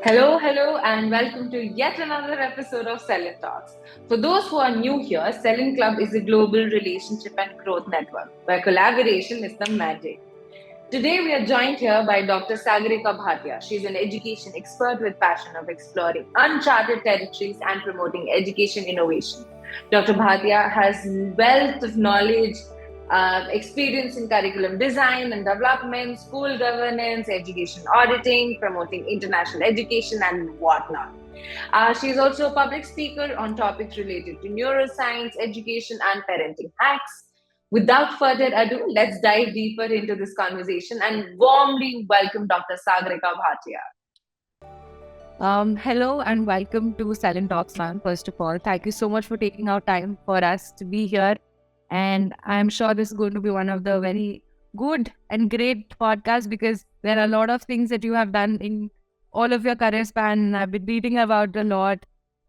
Hello, and welcome to yet another episode of SELINTalks. For those who are new here, Selin Club is a global relationship and growth network where collaboration is the mandate. Today, we are joined here by Dr. Sagareeka Bhatia. She's an education expert with passion of exploring uncharted territories and promoting education innovation. Dr. Bhatia has wealth of knowledge, experience in curriculum design and development, school governance, education auditing, promoting international education, and whatnot. She is also a public speaker on topics related to neuroscience, education, and parenting hacks. Without further ado, let's dive deeper into this conversation and warmly welcome Dr. Sagarika Bhatia. Hello and welcome to Silent Talks, ma'am. First of all, thank you so much for taking out time for us to be here. And I'm sure this is going to be one of the very good and great podcasts because there are a lot of things that you have done in all of your career span. I've been reading about a lot.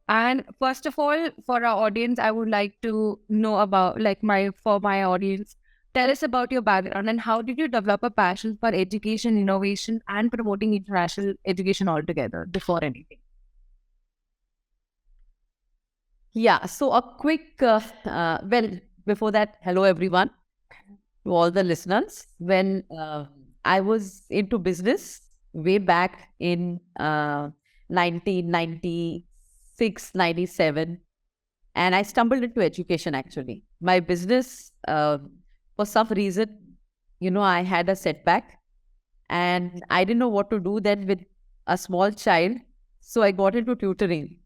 And first of all, for our audience, I would like to know about, for my audience, tell us about your background and how did you develop a passion for education, innovation, and promoting international education altogether before anything? Yeah, so a quick, before that, hello everyone, to all the listeners. When I was into business way back in 1996, 97, and I stumbled into education actually. My business, for some reason, I had a setback and I didn't know what to do then with a small child. So I got into tutoring.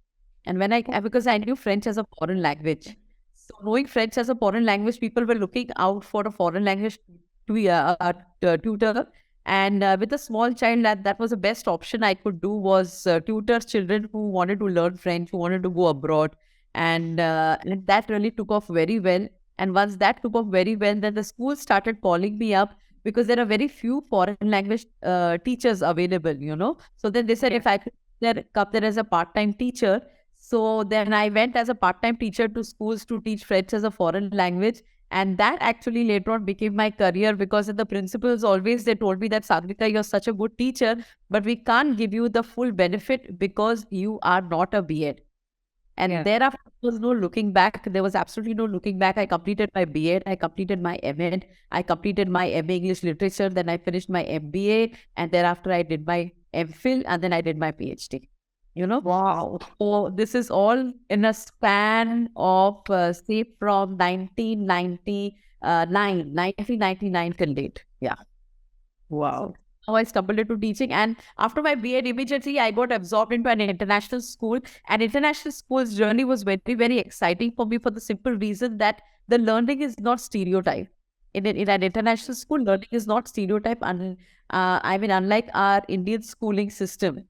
And because I knew French as a foreign language. So knowing French as a foreign language, people were looking out for a foreign language tutor. And with a small child, that was the best option I could do was tutor children who wanted to learn French, who wanted to go abroad. And that really took off very well. And once that took off very well, then the school started calling me up because there are very few foreign language teachers available. So then they said if I could come there as a part-time teacher. So then I went as a part-time teacher to schools to teach French as a foreign language. And that actually later on became my career because the principals always, they told me that Sagarika, you're such a good teacher, but we can't give you the full benefit because you are not a B.Ed. And thereafter, there was no looking back. There was absolutely no looking back. I completed my B.Ed, I completed my M.Ed, I completed my M.A. English Literature, then I finished my M.B.A. and thereafter I did my M.Phil and then I did my PhD. Wow. So this is all in a span of, say, from 1999 till date. Yeah. Wow. How I stumbled into teaching. And after my B.Ed, immediately I got absorbed into an international school. And international school's journey was very, very exciting for me for the simple reason that the learning is not stereotyped. In an international school, learning is not stereotyped. And unlike our Indian schooling system,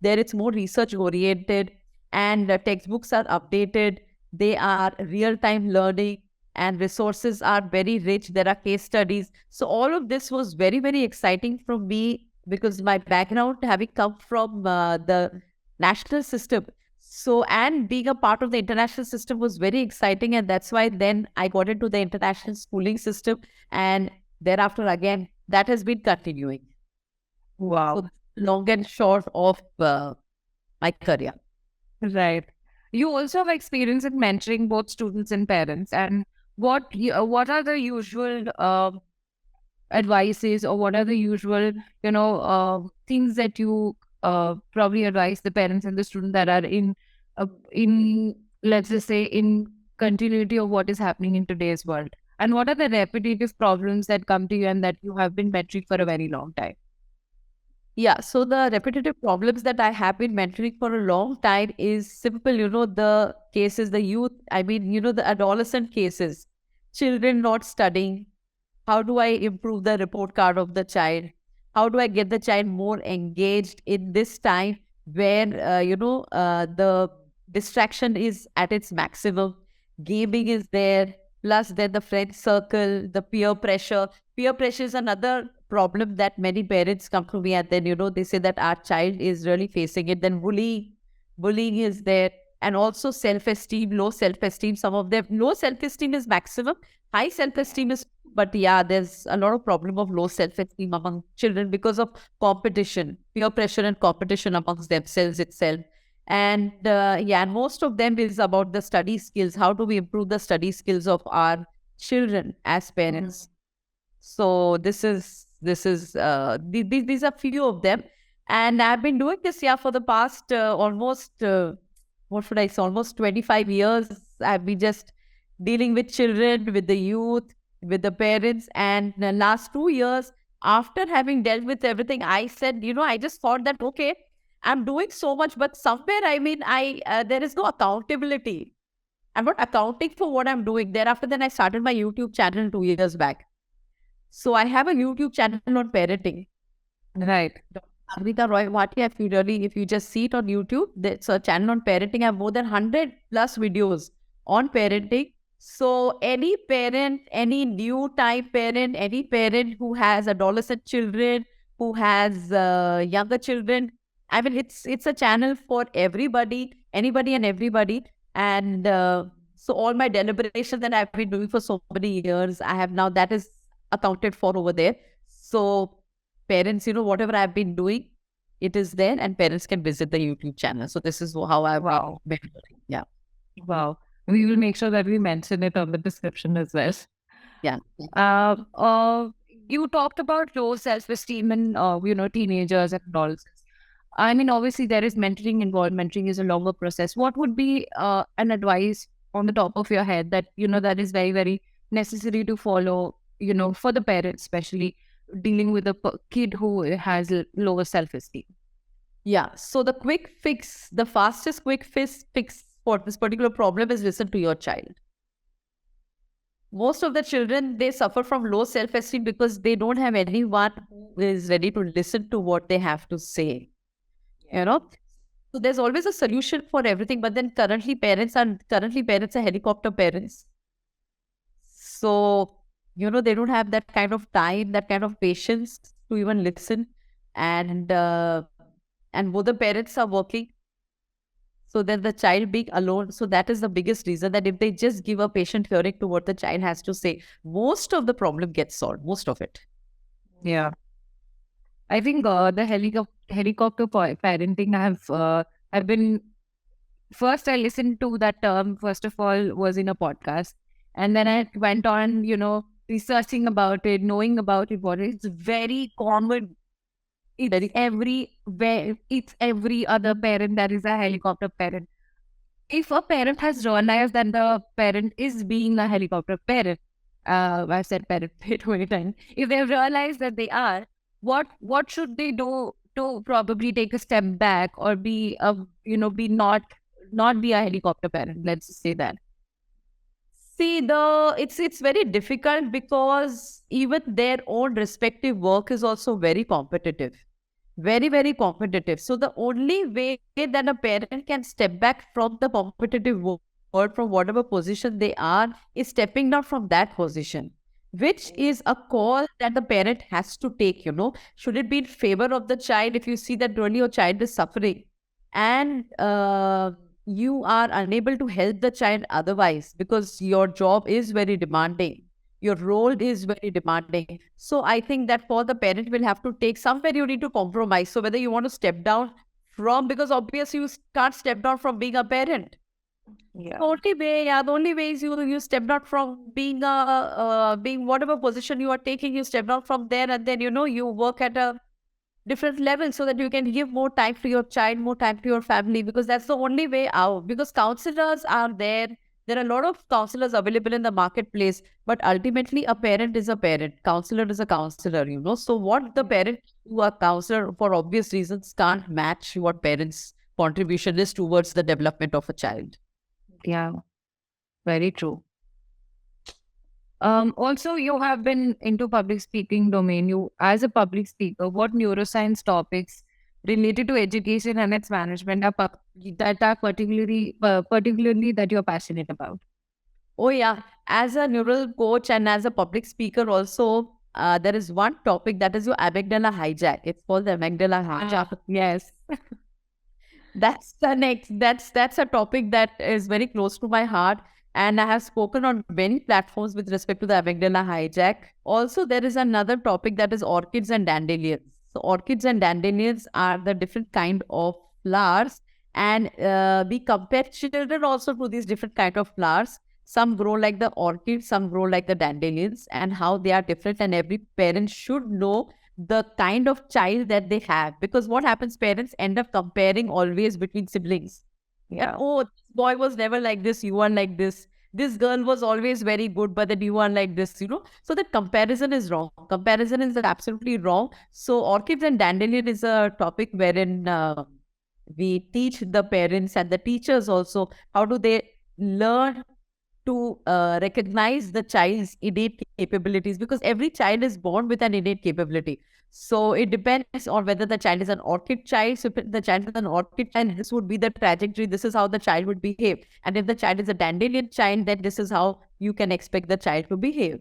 there it's more research oriented and textbooks are updated. They are real-time learning and resources are very rich. There are case studies. So all of this was very, very exciting for me because my background having come from the national system. So, and being a part of the international system was very exciting. And that's why then I got into the international schooling system. And thereafter, again, that has been continuing. Wow. So long and short of my career. Right. You also have experience in mentoring both students and parents. And what are the usual advices or what are the usual, things that you probably advise the parents and the students that are in, let's just say, in continuity of what is happening in today's world? And what are the repetitive problems that come to you and that you have been mentoring for a very long time? Yeah, so the repetitive problems that I have been mentoring for a long time is simple, the cases, the youth, the adolescent cases, children not studying. How do I improve the report card of the child? How do I get the child more engaged in this time where, the distraction is at its maximum, gaming is there, plus then the friend circle, the peer pressure. Peer pressure is another problem that many parents come to me and then, they say that our child is really facing it. Then bullying is there. And also self-esteem, low self-esteem. Some of them, low self-esteem is maximum. High self-esteem is but yeah, there's a lot of problem of low self-esteem among children because of competition, peer pressure and competition amongst themselves itself. And yeah, and most of them is about the study skills. How do we improve the study skills of our children as parents? So these are few of them, and I've been doing this for the past almost what should I say, almost 25 years. I've been just dealing with children, with the youth, with the parents, and the last 2 years, after having dealt with everything, I said, I just thought that okay, I'm doing so much, but somewhere, I mean, I there is no accountability. I'm not accounting for what I'm doing. Thereafter, then I started my YouTube channel 2 years back. So I have a YouTube channel on parenting. Right. Sagareeka Roy Bhatia, if you just see it on YouTube, there's a channel on parenting. I have more than 100 plus videos on parenting. So any parent, any new type parent, any parent who has adolescent children, who has younger children, I mean, it's a channel for everybody, anybody and everybody. And so all my deliberations that I've been doing for so many years, I have now that is accounted for over there. So parents, whatever I've been doing, it is there, and parents can visit the YouTube channel. So this is how I've been doing. Yeah. Wow. We will make sure that we mention it on the description as well. Yeah. You talked about low self-esteem in teenagers and adolescents. I mean, obviously there is mentoring involved. Mentoring is a longer process. What would be an advice on the top of your head that that is very, very necessary to follow? For the parents, especially dealing with a kid who has lower self-esteem. Yeah. So the quick fix, the fastest quick fix for this particular problem is listen to your child. Most of the children, they suffer from low self-esteem because they don't have anyone who is ready to listen to what they have to say. So there's always a solution for everything, but then currently parents are helicopter parents. So they don't have that kind of time, that kind of patience to even listen, and both the parents are working. So then the child being alone. So that is the biggest reason, that if they just give a patient hearing to what the child has to say, most of the problem gets solved. Most of it. Yeah. I think the helicopter parenting, I've been, first I listened to that term, first of all, was in a podcast. And then I went on, researching about it, knowing about it. It's very common. It's every other parent that is a helicopter parent. If a parent has realized that the parent is being a helicopter parent, I've said parent too many times. If they've realized that they are, what should they do to probably take a step back or be not be a helicopter parent? Let's say that. See, it's very difficult because even their own respective work is also very competitive. Very, very competitive. So the only way that a parent can step back from the competitive world, from whatever position they are, is stepping down from that position, which is a call that the parent has to take. Should it be in favor of the child? If you see that really your child is suffering, and you are unable to help the child otherwise, because your job is very demanding, your role is very demanding. So I think that for the parent will have to take, somewhere you need to compromise. So whether you want to step down from, because obviously you can't step down from being a parent. Yeah. The only way is you step down from being being whatever position you are taking, you step down from there, and then you work at a different level so that you can give more time to your child, more time to your family, because that's the only way out. Because counselors are there. There are a lot of counselors available in the marketplace, but ultimately a parent is a parent. Counselor is a counselor, So what the parent who are counselor, for obvious reasons, can't match what parents' contribution is towards the development of a child. Yeah, very true. Also, you have been into public speaking domain. You, as a public speaker, what neuroscience topics related to education and its management that are particularly that you're passionate about? Oh yeah, as a neural coach and as a public speaker also, there is one topic, that is your amygdala hijack. It's called the amygdala hijack. Yes. That's the next. That's a topic that is very close to my heart. And I have spoken on many platforms with respect to the amygdala hijack. Also, there is another topic that is orchids and dandelions. So, orchids and dandelions are the different kind of flowers, and we compare children also to these different kind of flowers. Some grow like the orchids, some grow like the dandelions, and how they are different. And every parent should know the kind of child that they have, because what happens, parents end up comparing always between siblings. Yeah. Oh, this boy was never like this, you are like this. This girl was always very good, but then you are like this, So that comparison is wrong. Comparison is absolutely wrong. So orchids and dandelion is a topic wherein we teach the parents and the teachers also how do they learn to recognize the child's innate capabilities, because every child is born with an innate capability. So it depends on whether the child is an orchid child. So if the child is an orchid child, this would be the trajectory. This is how the child would behave. And if the child is a dandelion child, then this is how you can expect the child to behave.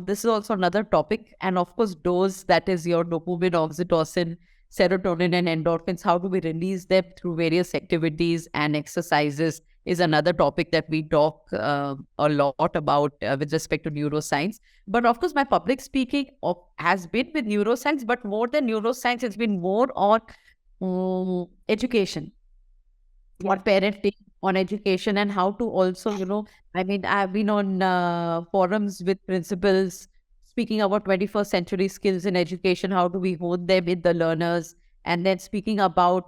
This is also another topic. And of course, dose, that is your dopamine, oxytocin, serotonin, and endorphins. How do we release them through various activities and exercises is another topic that we talk a lot about with respect to neuroscience. But of course, my public speaking has been with neuroscience, but more than neuroscience, it's been more on education, what parenting, on education, and how to also, I mean, I've been on forums with principals speaking about 21st century skills in education. How do we hold them in the learners? And then speaking about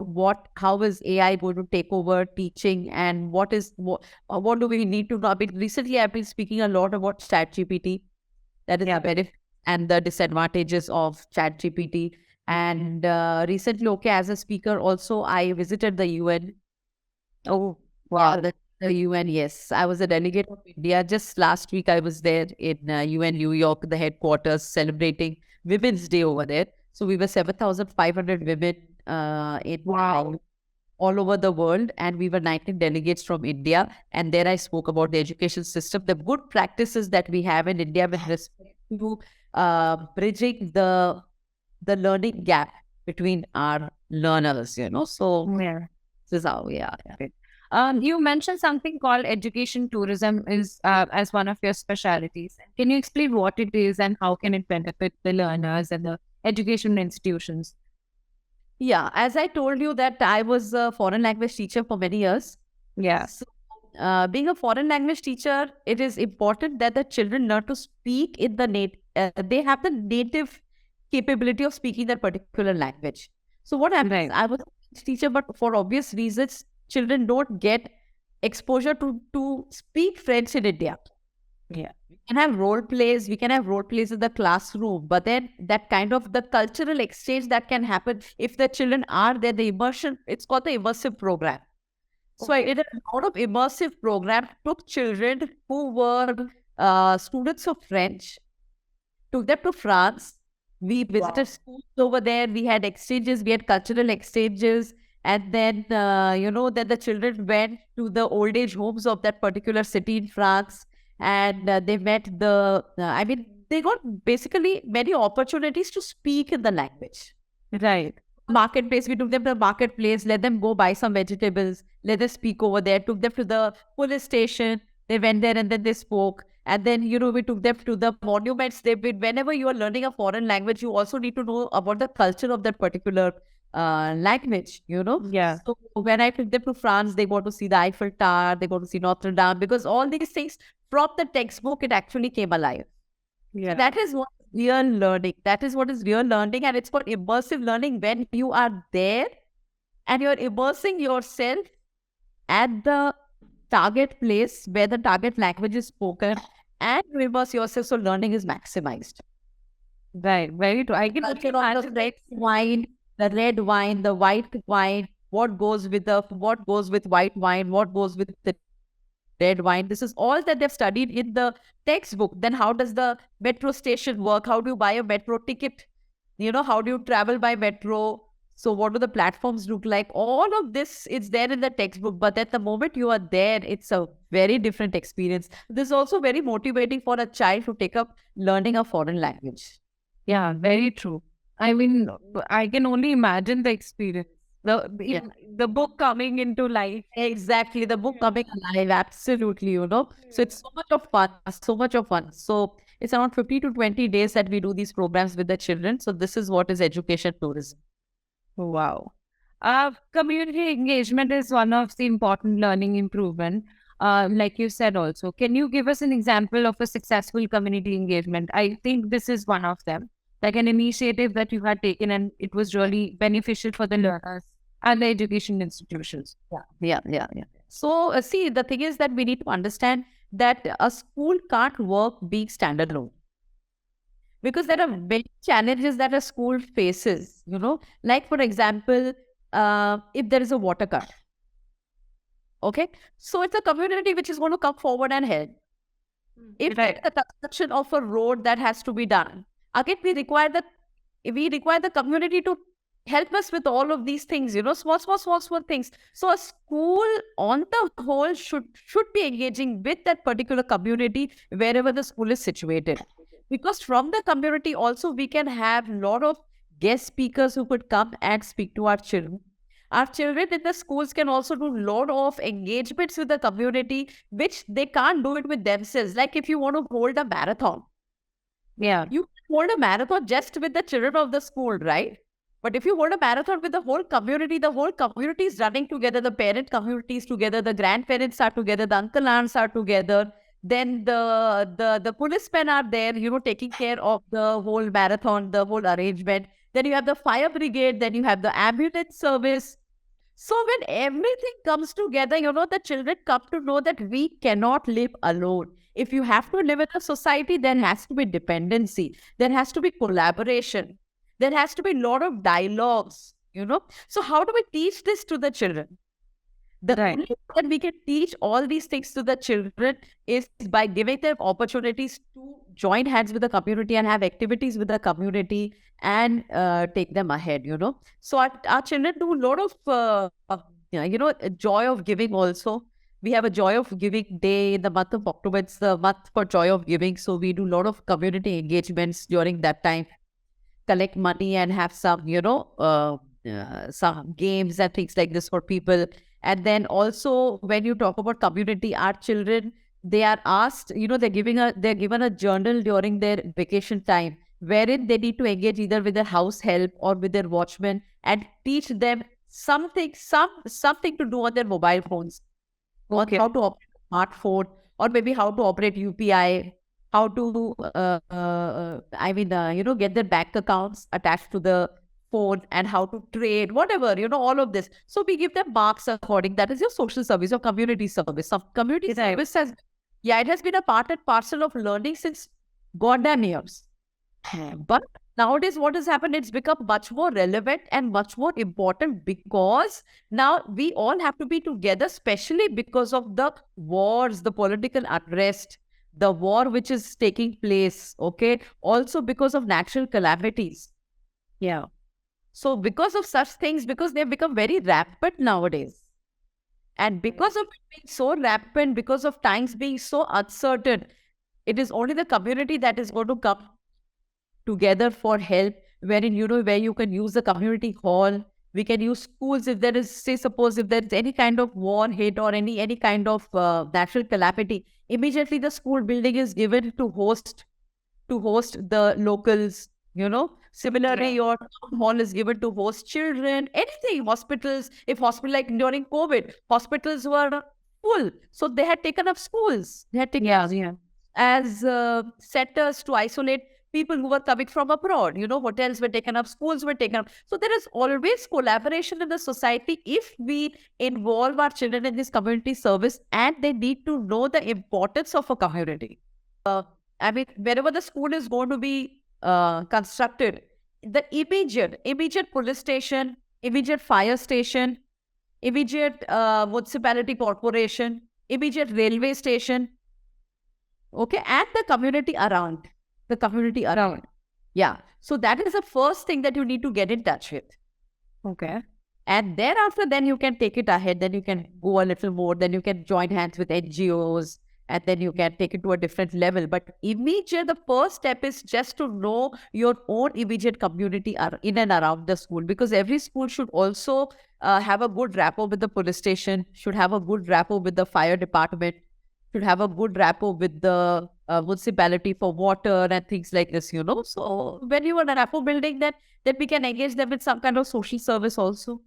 how is AI going to take over teaching, and what do we need to know? I mean, recently I've been speaking a lot about ChatGPT, that is the benefit and the disadvantages of ChatGPT. And recently, as a speaker, also I visited the UN. Oh, wow. The UN, yes. I was a delegate of India. Just last week, I was there in UN New York, the headquarters, celebrating Women's Day over there. So we were 7,500 women all over the world, and we were 19 delegates from India. And there I spoke about the education system, the good practices that we have in India with respect to bridging the learning gap between our learners, So this is how we are. You mentioned something called education tourism is as one of your specialities. Can you explain what it is and how can it benefit the learners and the education institutions? Yeah, as I told you that I was a foreign language teacher for many years. Yeah. So, being a foreign language teacher, it is important that the children learn to speak in the they have the native capability of speaking that particular language. So what happens? Right. I was a teacher, but for obvious reasons, children don't get exposure to speak French in India. Yeah. We can have role plays in the classroom, but then that kind of the cultural exchange that can happen if the children are there, the immersion, it's called the immersive program. So I did a lot of immersive program, took children who were students of French, took them to France. We visited schools over there. We had exchanges, we had cultural exchanges. And then, then the children went to the old age homes of that particular city in France. And they met they got basically many opportunities to speak in the language. Right. Marketplace, we took them to the marketplace, let them go buy some vegetables, let them speak over there, took them to the police station, they went there and then they spoke. And then, we took them to the monuments. Whenever you are learning a foreign language, you also need to know about the culture of that particular language, Yeah. So when I took them to France, they got to see the Eiffel Tower, they got to see Notre Dame, because all these things from the textbook, it actually came alive. Yeah. So that is what real learning. That is what is real learning. And it's called immersive learning, when you are there and you're immersing yourself at the target place where the target language is spoken, and you immerse yourself so learning is maximized. Right. Very true. I can the red wine, the white wine, what goes with white wine, what goes with the red wine. This is all that they've studied in the textbook. Then how does the metro station work? How do you buy a metro ticket? How do you travel by metro? So what do the platforms look like? All of this is there in the textbook. But at the moment you are there, it's a very different experience. This is also very motivating for a child to take up learning a foreign language. Yeah, very true. I mean, I can only imagine the experience. Yeah. The book coming into life. Exactly, the book coming alive, absolutely, So it's so much of fun, so much of fun. So it's around 50 to 20 days that we do these programs with the children. So this is what is education tourism. Wow. Community engagement is one of the important learning improvement. Like you said also, can you give us an example of a successful community engagement? I think this is one of them, like an initiative that you had taken and it was really beneficial for the learners and the education institutions. Yeah. So see, the thing is that we need to understand that a school can't work being standalone, because there are many challenges that a school faces, like for example, if there is a water cut, okay, so it's a community which is going to come forward and help. If there is a construction of a road that has to be done, again we require the community to help us with all of these things, small things. So a school on the whole should be engaging with that particular community wherever the school is situated, because from the community also we can have a lot of guest speakers who could come and speak to our children. Our children in the schools can also do a lot of engagements with the community, which they can't do it with themselves. Like if you want to hold a marathon, Yeah. you can hold a marathon just with the children of the school, right? But if you hold a marathon with the whole community is running together, the parent community is together, the grandparents are together, the uncle aunts are together, then the policemen are there, taking care of the whole marathon, the whole arrangement. Then you have the fire brigade, then you have the ambulance service. So when everything comes together, the children come to know that we cannot live alone. If you have to live in a society, there has to be dependency. There has to be collaboration. There has to be a lot of dialogues. So how do we teach this to the children? The Right. only way that we can teach all these things to the children is by giving them opportunities to join hands with the community and have activities with the community and take them ahead. So our children do a lot of, a joy of giving also. We have a joy of giving day in the month of October. It's the month for joy of giving. So we do a lot of community engagements during that time, collect money and have some games and things like this for people. And then also when you talk about community, our children, they are asked, they're given a journal during their vacation time, wherein they need to engage either with their house help or with their watchman and teach them something to do on their mobile phones, on Okay. how to operate a smartphone, or maybe how to operate UPI, how to, get their bank accounts attached to the phone, and how to trade, whatever, all of this. So we give them marks according. That is your social service or community service. Some community service it has been a part and parcel of learning since goddamn years. But nowadays, what has happened? It's become much more relevant and much more important, because now we all have to be together, especially because of the wars, the political unrest, the war which is taking place. Okay. Also because of natural calamities. Yeah. So because of such things, because they've become very rampant nowadays. And because of it being so rampant, because of times being so uncertain, it is only the community that is going to come together for help, wherein where you can use the community hall. We can use schools if there is, say, suppose if there is any kind of war hit or any kind of natural calamity, immediately the school building is given to host the locals. Similarly, your town hall is given to host children, anything. Hospitals, if hospital, like during COVID, hospitals were full, so they had taken up schools. They had taken as centers to isolate people who were coming from abroad. Hotels were taken up, schools were taken up. So there is always collaboration in the society if we involve our children in this community service, and they need to know the importance of a community. Wherever the school is going to be constructed, the immediate police station, immediate fire station, immediate municipality corporation, immediate railway station, okay, and the community around. Yeah. So that is the first thing that you need to get in touch with. Okay. And thereafter, then you can take it ahead. Then you can go a little more. Then you can join hands with NGOs and then you can take it to a different level. But immediate, the first step is just to know your own immediate community are in and around the school, because every school should also have a good rapport with the police station, should have a good rapport with the fire department, should have a good rapport with the municipality for water and things like this, So when you are in a rapport building, then we can engage them with some kind of social service also,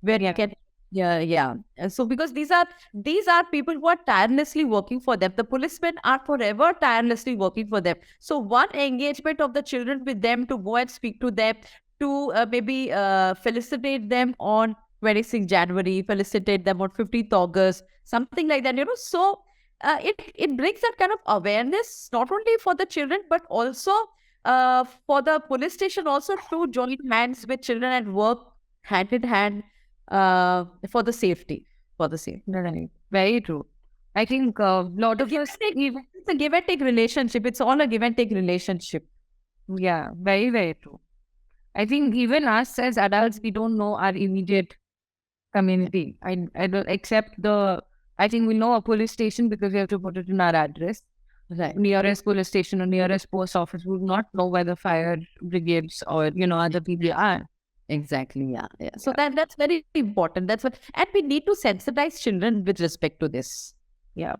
where you can, yeah. And so because these are people who are tirelessly working for them. The policemen are forever tirelessly working for them. So one engagement of the children with them, to go and speak to them, to maybe felicitate them on 26th January, felicitate them on 15th August, something like that, So it brings that kind of awareness, not only for the children, but also for the police station also, to join hands with children and work hand in hand for the safety. Right. Very true. I think a lot of us, It's a give and take relationship. It's all a give and take relationship. yeah, very, very true. I think even us as adults, we don't know our immediate community. I don't accept I think we know a police station because we have to put it in our address. Right. Nearest police station or nearest post office, we would not know where the fire brigades or, other people are. Exactly. Yeah. So that's very important. That's what, and we need to sensitize children with respect to this. Yeah.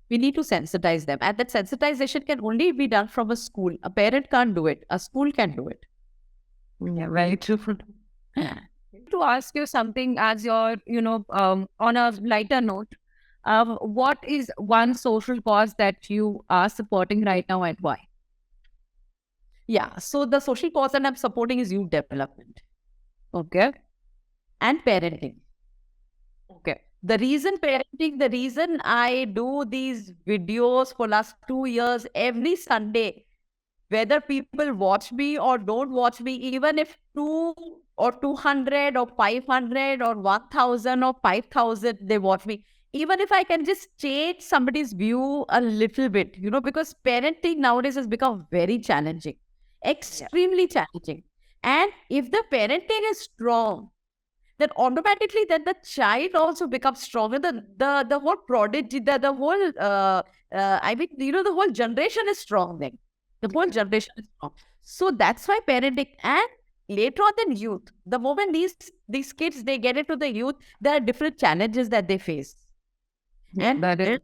We need to sensitize them, and that sensitization can only be done from a school. A parent can't do it. A school can do it. Yeah, very true. To ask you something as your, on a lighter note, what is one social cause that you are supporting right now and why? Yeah. So the social cause that I'm supporting is youth development. Okay. And parenting. Okay. The reason I do these videos for last 2 years, every Sunday, whether people watch me or don't watch me, even if 2 or 200 or 500 or 1000 or 5000, they watch me. Even if I can just change somebody's view a little bit, because parenting nowadays has become very challenging, extremely challenging. And if the parenting is strong, then automatically then the child also becomes stronger. The whole prodigy, the whole, the whole generation is strong then. The whole generation is strong. So that's why parenting, and later on in youth, the moment these kids, they get into the youth, there are different challenges that they face. And that is,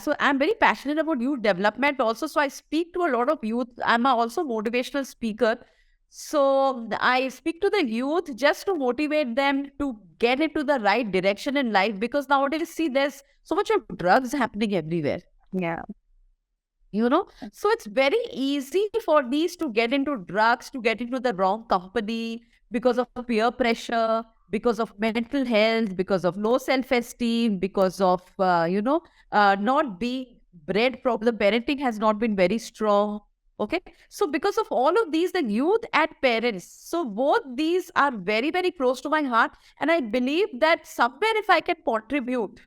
so I'm very passionate about youth development also. So I speak to a lot of youth. I'm also motivational speaker. So I speak to the youth just to motivate them to get into the right direction in life, because nowadays, see, there's so much of drugs happening everywhere. yeah. So it's very easy for these to get into drugs, to get into the wrong company, because of peer pressure, because of mental health, because of low self-esteem, because of, not being bred properly. The parenting has not been very strong. Okay. So because of all of these, the youth and parents, so both these are very, very close to my heart. And I believe that somewhere, if I can contribute,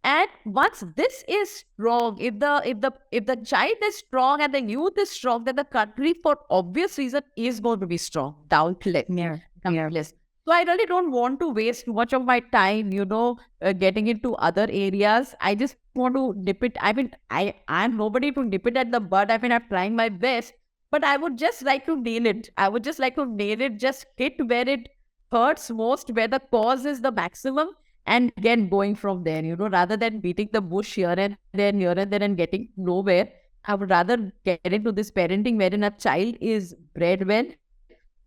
and once this is strong, if the child is strong and the youth is strong, then the country, for obvious reason, is going to be strong. Doubtless. Yeah. Doubtless. So I really don't want to waste too much of my time, getting into other areas. I just want to nip it. I mean, I'm nobody to nip it at the bud. I mean, I'm trying my best, but I would just like to nail it. Just hit where it hurts most, where the cause is the maximum, and again going from there, rather than beating the bush here and there and getting nowhere. I would rather get into this parenting wherein a child is bred well,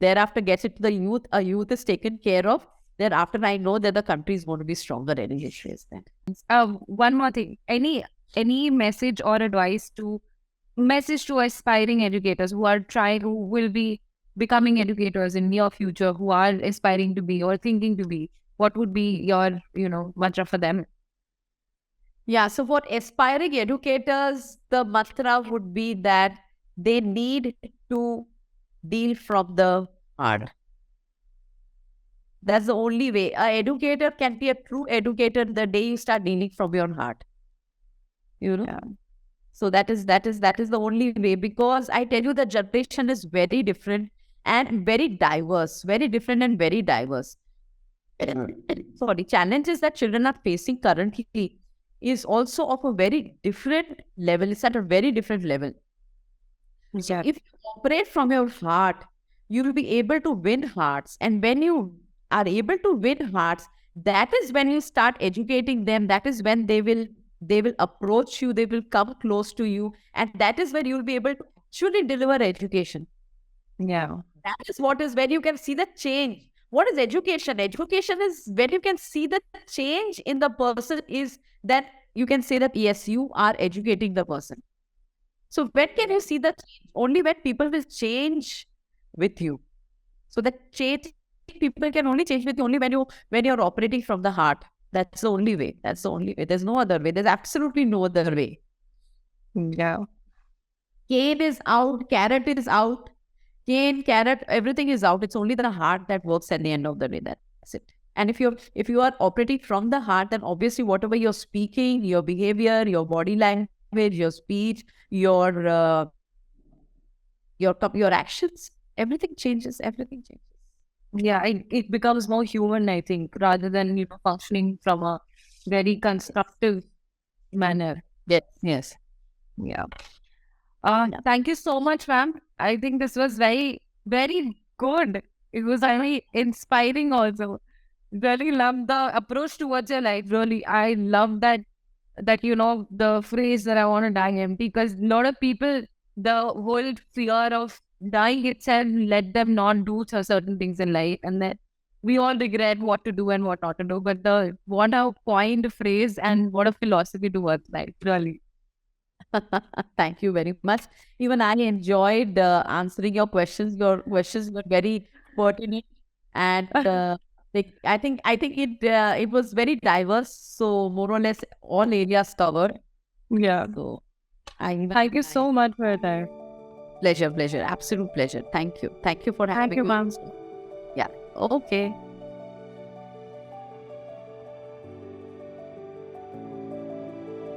thereafter gets into the youth, a youth is taken care of. Thereafter, I know that the country is going to be stronger anyways then. One more thing. Any message or advice to aspiring educators who will be becoming educators in near future, who are aspiring to be or thinking to be? What would be your, mantra for them? Yeah, so for aspiring educators, the mantra would be that they need to deal from the heart. That's the only way. An educator can be a true educator the day you start dealing from your heart. Yeah. So that is the only way, because I tell you, the generation is very different and very diverse, very different and very diverse. Sorry, challenges that children are facing currently is also of a very different level. It's at a very different level. Yeah. If you operate from your heart, you will be able to win hearts. And when you are able to win hearts, that is when you start educating them. That is when they will approach you, they will come close to you, and that is when you will be able to actually deliver education. Yeah. That is what is when you can see the change. What is education? Education is when you can see the change in the person, is that you can say that yes, you are educating the person. So when can you see the change? Only when people will change with you. So that change, people can only change with you only when you're operating from the heart. That's the only way. That's the only way. There's no other way. There's absolutely no other way. Yeah. Cane is out, carrot is out. Cane, carrot, everything is out. It's only the heart that works at the end of the day. That's it. And if you are operating from the heart, then obviously whatever you're speaking, your behavior, your body language, your speech, your actions, everything changes. Everything changes. Yeah, it becomes more human, I think, rather than, functioning from a very constructive manner. Yes. Yes. Yeah. Yeah. Thank you so much, ma'am. I think this was very, very good. It was very inspiring also. Really love the approach towards your life. Really, I love that the phrase that I want to die empty, because a lot of people, the whole fear of dying itself let them not do certain things in life, and then we all regret what to do and what not to do. But what a point phrase and what a philosophy towards life, really. Thank you very much. Even I enjoyed answering your questions. Your questions were very pertinent, and I think it was very diverse. So more or less all areas covered. Yeah. So I Thank you so much for your time. pleasure, absolute pleasure. Thank you for Thank having you, me. ma'am. Yeah. Okay.